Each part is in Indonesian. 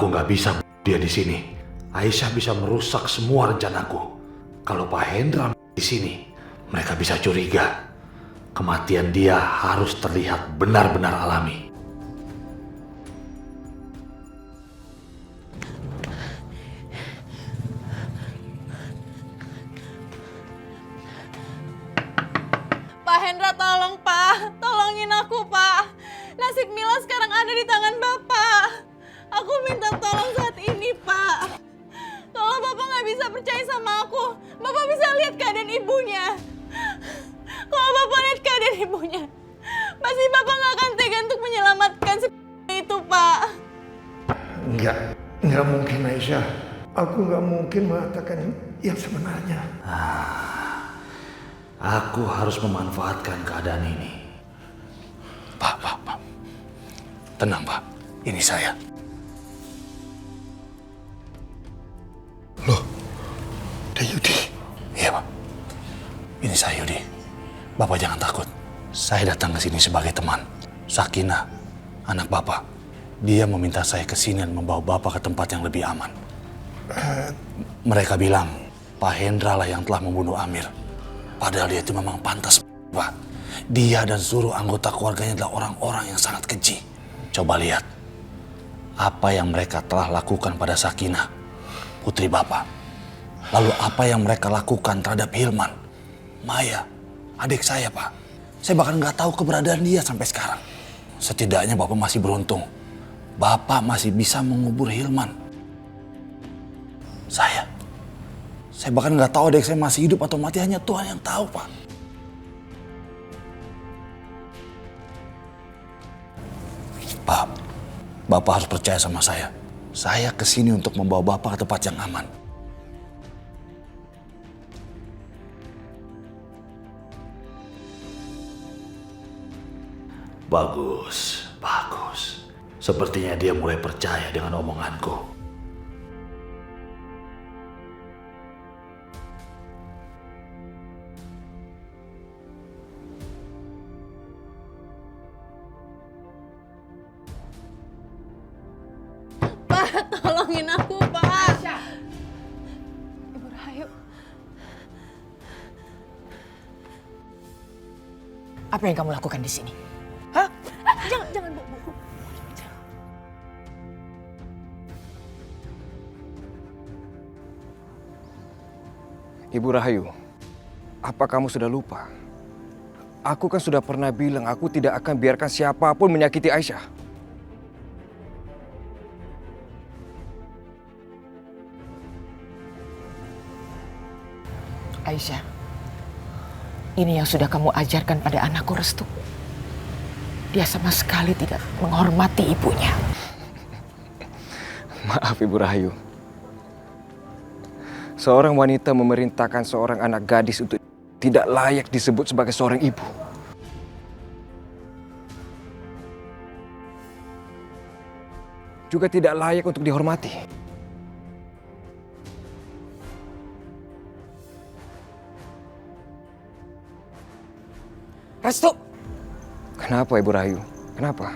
Aku nggak bisa dia di sini. Aisyah bisa merusak semua rencanaku. Kalau Pak Hendra di sini, mereka bisa curiga. Kematian dia harus terlihat benar-benar alami. Pak Hendra, tolong Pak, tolongin aku Pak. Nasib Mila sekarang ada di tangan Bapak. Aku minta tolong saat ini Pak. Tolong Bapak nggak bisa percaya sama aku. Bapak bisa lihat keadaan ibunya. Kalau Bapak lihat keadaan ibunya, pasti Bapak nggak akan tega untuk menyelamatkan seperti itu Pak. Enggak mungkin Aisyah. Aku nggak mungkin mengatakan yang sebenarnya. Aku harus memanfaatkan keadaan ini. Pak. Tenang, Pak. Ini saya. Loh, ada Yudi. Iya, Pak. Ini saya, Yudi. Bapak jangan takut. Saya datang ke sini sebagai teman. Sakinah, anak Bapak. Dia meminta saya ke sini dan membawa Bapak ke tempat yang lebih aman. Mereka bilang, Pak Hendra lah yang telah membunuh Amir. Padahal dia itu memang pantas, Pak. Dia dan seluruh anggota keluarganya adalah orang-orang yang sangat keji. Coba lihat, apa yang mereka telah lakukan pada Sakinah, putri Bapak. Lalu apa yang mereka lakukan terhadap Hilman, Maya, adik saya, Pak. Saya bahkan nggak tahu keberadaan dia sampai sekarang. Setidaknya Bapak masih beruntung. Bapak masih bisa mengubur Hilman. Saya bahkan nggak tahu adik saya masih hidup atau mati, hanya Tuhan yang tahu, Pak. Pak, Bapak harus percaya sama saya. Saya kesini untuk membawa Bapak ke tempat yang aman. Bagus. Sepertinya dia mulai percaya dengan omonganku. Tolongin aku, Pak. Ibu Rahayu. Apa yang kamu lakukan di sini? Hah? Jangan, Bu. Ibu Rahayu, apa kamu sudah lupa? Aku kan sudah pernah bilang aku tidak akan biarkan siapapun menyakiti Aisyah. Aisyah, ini yang sudah kamu ajarkan pada anakku Restu. Dia sama sekali tidak menghormati ibunya. Maaf Ibu Rahayu. Seorang wanita memerintahkan seorang anak gadis untuk tidak layak disebut sebagai seorang ibu. Juga tidak layak untuk dihormati. Restu! Kenapa Ibu Rahayu? Kenapa?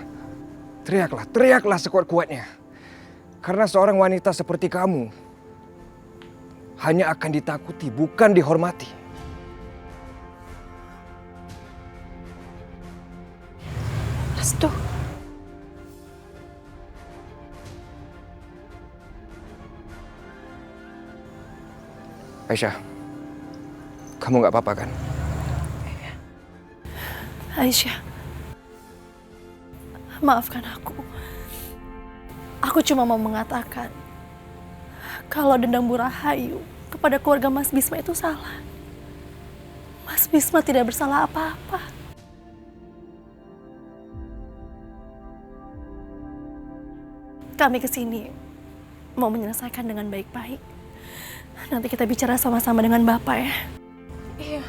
Teriaklah sekuat-kuatnya. Karena seorang wanita seperti kamu hanya akan ditakuti, bukan dihormati. Restu! Aisyah, kamu gak apa-apa kan? Aisyah, maafkan aku. Aku cuma mau mengatakan kalau dendam Bu Rahayu kepada keluarga Mas Bisma itu salah. Mas Bisma tidak bersalah apa-apa. Kami kesini mau menyelesaikan dengan baik-baik. Nanti kita bicara sama-sama dengan Bapak ya. Iya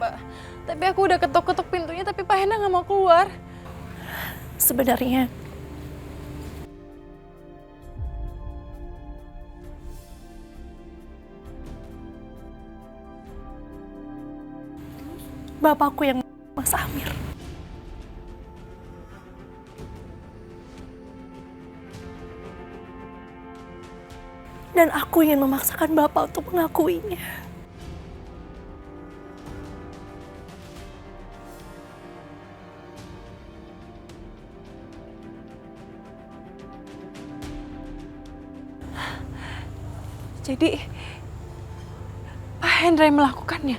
Mbak. Tapi aku udah ketok-ketok pintunya tapi Pak Hendra nggak mau keluar. Sebenarnya bapakku yang Mas Amir. Dan aku ingin memaksakan Bapak untuk mengakuinya. Jadi, Pak Hendra yang melakukannya.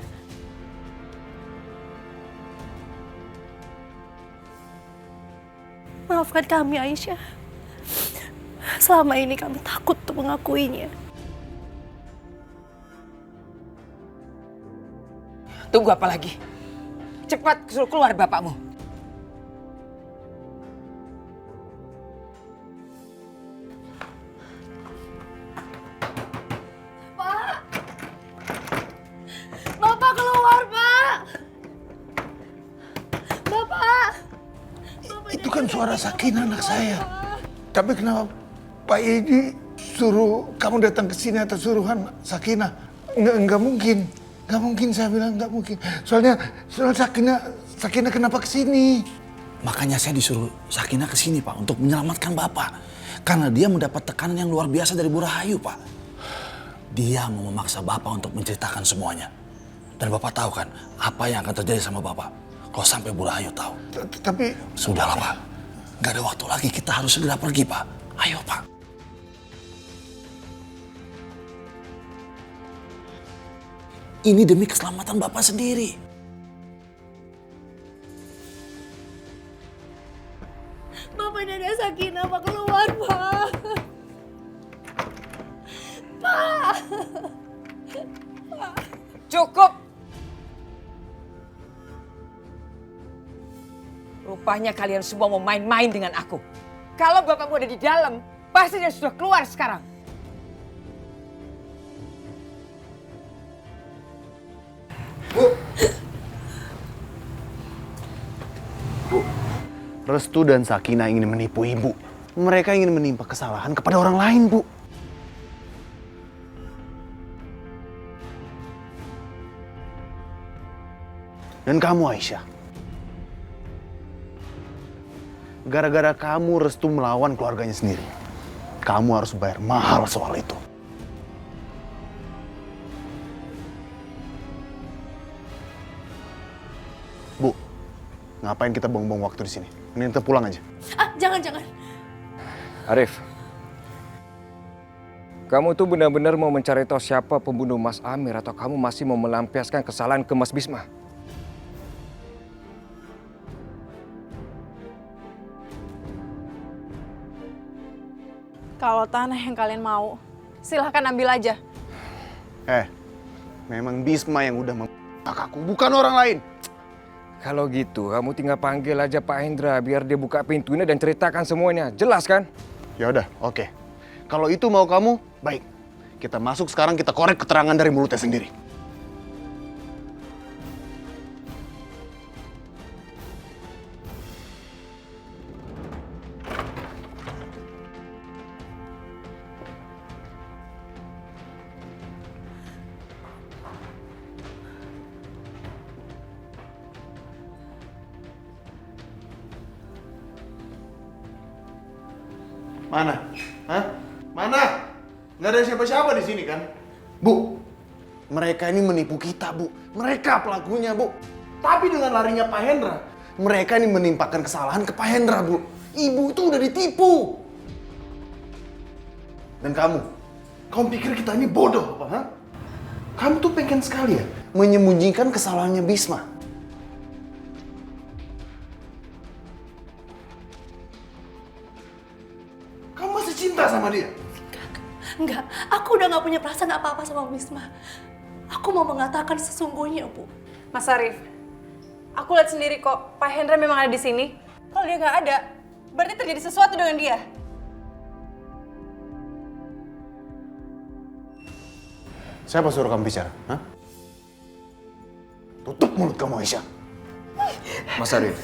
Maafkan kami, Aisyah. Selama ini kami takut untuk mengakuinya. Tunggu apa lagi? Cepat suruh keluar bapakmu. Bapak keluar, Pak! Bapak! Itu kan suara Sakinah anak saya. Tapi kenapa Pak Edi suruh kamu datang ke sini atas suruhan Sakinah? Enggak mungkin. Enggak mungkin, saya bilang enggak mungkin. Soalnya Sakinah kenapa ke sini? Makanya saya disuruh Sakinah ke sini, Pak, untuk menyelamatkan Bapak. Karena dia mendapat tekanan yang luar biasa dari Bu Rahayu, Pak. Dia mau memaksa Bapak untuk menceritakan semuanya. Dan Bapak tahu kan apa yang akan terjadi sama Bapak kalau sampai Bu Rahayu tahu. Tapi Sudahlah, Pak. Gak ada waktu lagi, kita harus segera pergi, Pak. Ayo, Pak. Ini demi keselamatan Bapak sendiri. Bapak dan Sakinah, Pak, keluar, Pak! Pak! Cukup. Rupanya kalian semua mau main-main dengan aku. Kalau bapakmu ada di dalam, pasti dia sudah keluar sekarang. Bu, Restu dan Sakinah ingin menipu Ibu. Mereka ingin menimpa kesalahan kepada orang lain, Bu. Dan kamu, Aisyah. Gara-gara kamu Restu melawan keluarganya sendiri. Kamu harus bayar mahal soal itu. Bu, ngapain kita buang-buang waktu di sini? Mending kita pulang aja. Jangan. Arif, kamu tuh benar-benar mau mencari tahu siapa pembunuh Mas Amir atau kamu masih mau melampiaskan kesalahan ke Mas Bisma? Kalau tanah yang kalian mau, silahkan ambil aja. Memang Bisma yang udah membunuh aku, bukan orang lain. Kalau gitu, kamu tinggal panggil aja Pak Hendra biar dia buka pintunya dan ceritakan semuanya. Jelas kan? Ya udah, oke. Kalau itu mau kamu, baik. Kita masuk sekarang, kita korek keterangan dari mulutnya sendiri. Mana? Hah? Mana? Nggak ada siapa-siapa di sini kan? Bu, mereka ini menipu kita, Bu. Mereka pelakunya, Bu. Tapi dengan larinya Pak Hendra, mereka ini menimpakan kesalahan ke Pak Hendra, Bu. Ibu itu udah ditipu. Dan kamu pikir kita ini bodoh apa, ha? Kamu tuh pengen sekali ya menyembunyikan kesalahannya Bisma. Kamu masih cinta sama dia? Enggak, aku udah gak punya perasaan apa-apa sama Bisma. Aku mau mengatakan sesungguhnya, Bu. Mas Arif, aku lihat sendiri kok Pak Hendra memang ada di sini. Kalau dia nggak ada, berarti terjadi sesuatu dengan dia. Siapa suruh kamu bicara? Hah? Tutup mulut kamu, Aisyah. Mas Arif,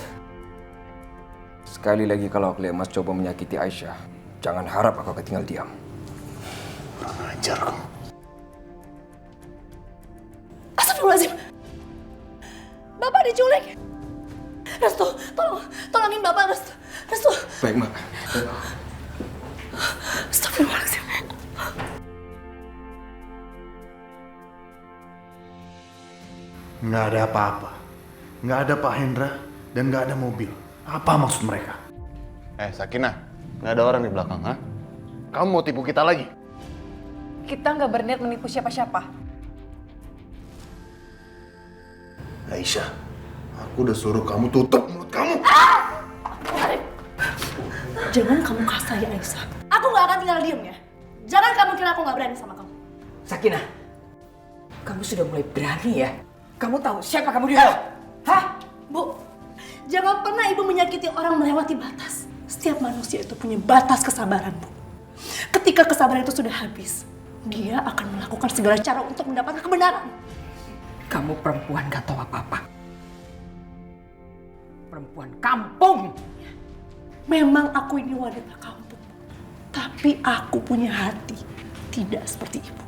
sekali lagi kalau aku lihat Mas coba menyakiti Aisyah, jangan harap aku akan tinggal diam. Kurang ajar kamu. Astagfirullahaladzim. Bapak diculik. Restu, tolongin Bapak, Restu. Restu. Baik, Mak. Astagfirullahaladzim. Nggak ada apa-apa. Nggak ada Pak Hendra dan nggak ada mobil. Apa maksud mereka? Sakinah, nggak ada orang di belakang, ha? Kamu mau tipu kita lagi? Kita nggak berniat menipu siapa-siapa. Aisyah, aku udah suruh kamu tutup mulut kamu. Jangan kamu kasar ya Aisyah. Aku nggak akan tinggal diem ya. Jangan kamu kira aku nggak berani sama kamu. Sakinah, kamu sudah mulai berani ya? Kamu tahu siapa kamu di dalam? Hah? Bu, jangan pernah ibu menyakiti orang melewati batas. Setiap manusia itu punya batas kesabaran, Bu. Ketika kesabaran itu sudah habis, dia akan melakukan segala cara untuk mendapatkan kebenaran. Kamu perempuan gak tahu apa-apa. Perempuan kampung. Memang aku ini wanita kampung, tapi aku punya hati tidak seperti ibu.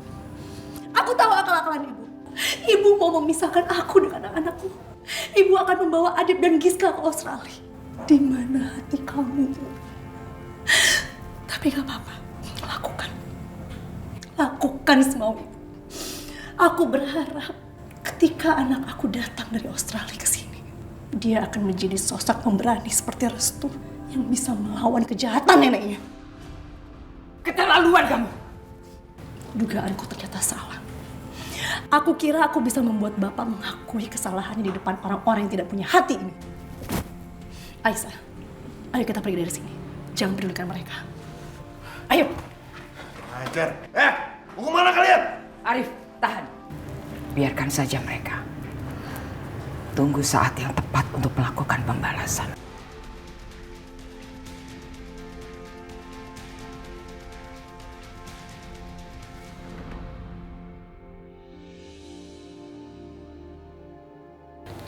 Aku tahu akal-akalan ibu. Ibu mau memisahkan aku dengan anak-anakku. Ibu akan membawa Adib dan Giska ke Australia. Di mana hati kamu? Tapi gak apa-apa, lakukan. Lakukan semau ibu. Aku berharap ketika anak aku datang dari Australia ke sini, dia akan menjadi sosok pemberani seperti Restu yang bisa melawan kejahatan neneknya. Keterlaluan kamu. Dugaanku ternyata salah. Aku kira aku bisa membuat Bapak mengakui kesalahannya di depan orang-orang yang tidak punya hati ini. Aisyah, ayo kita pergi dari sini. Jangan pedulikan mereka. Ayo. Ajar. Mau kemana kalian? Arif, tahan. Biarkan saja mereka. Tunggu saat yang tepat untuk melakukan pembalasan.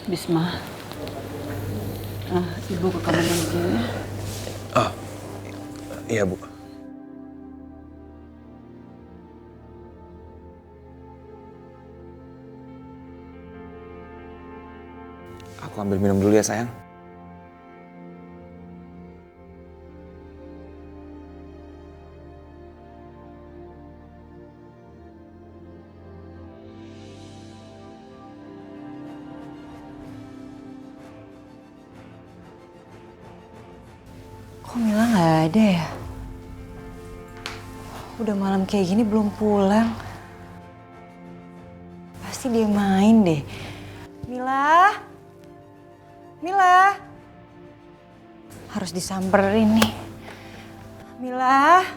Bisma, ibu ke kamar mandi ya. Iya, Bu. Aku ambil minum dulu ya, sayang. Kok Mila nggak ada ya? Udah malam kayak gini belum pulang. Pasti dia main deh. Mila? Mila? Harus disamperin nih. Mila?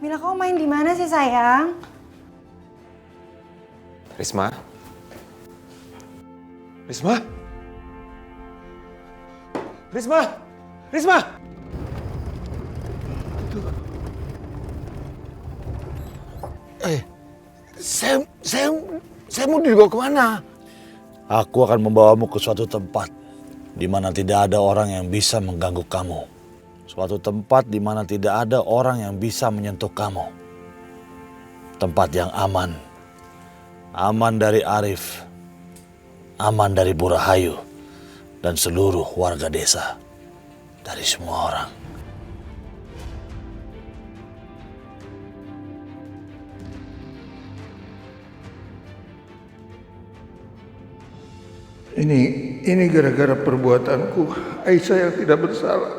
Mila, kamu main di mana sih sayang? Risma? Risma? Risma? Risma! Saya mau dibawa kemana? Aku akan membawamu ke suatu tempat di mana tidak ada orang yang bisa mengganggu kamu. Suatu tempat di mana tidak ada orang yang bisa menyentuh kamu. Tempat yang aman. Aman dari Arif. Aman dari Bu Rahayu. Dan seluruh warga desa. Dari semua orang. Ini gara-gara perbuatanku, Aisyah yang tidak bersalah.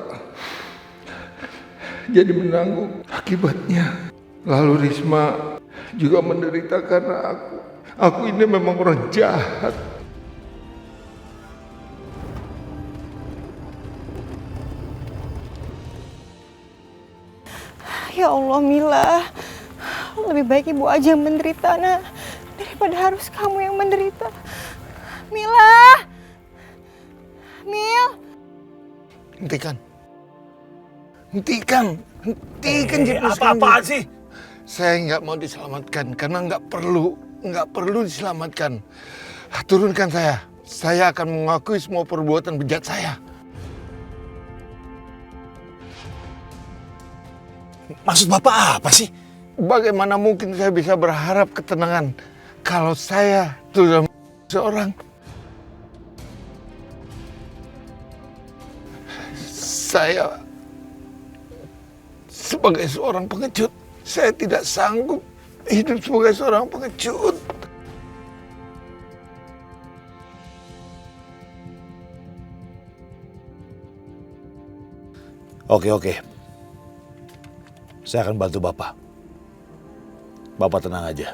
Jadi menanggung akibatnya. Lalu Risma juga menderita karena aku. Aku ini memang orang jahat. Ya Allah Mila, lebih baik ibu aja yang menderita daripada harus kamu yang menderita. Mila! Mil! Hentikan jepus Apa-apaan sih? Saya nggak mau diselamatkan karena nggak perlu diselamatkan. Turunkan saya. Saya akan mengakui semua perbuatan bejat saya. Maksud Bapak apa sih? Bagaimana mungkin saya bisa berharap ketenangan kalau saya sudah seorang. Saya sebagai seorang pengecut, saya tidak sanggup hidup sebagai seorang pengecut. Oke. Saya akan bantu Bapak. Bapak tenang aja.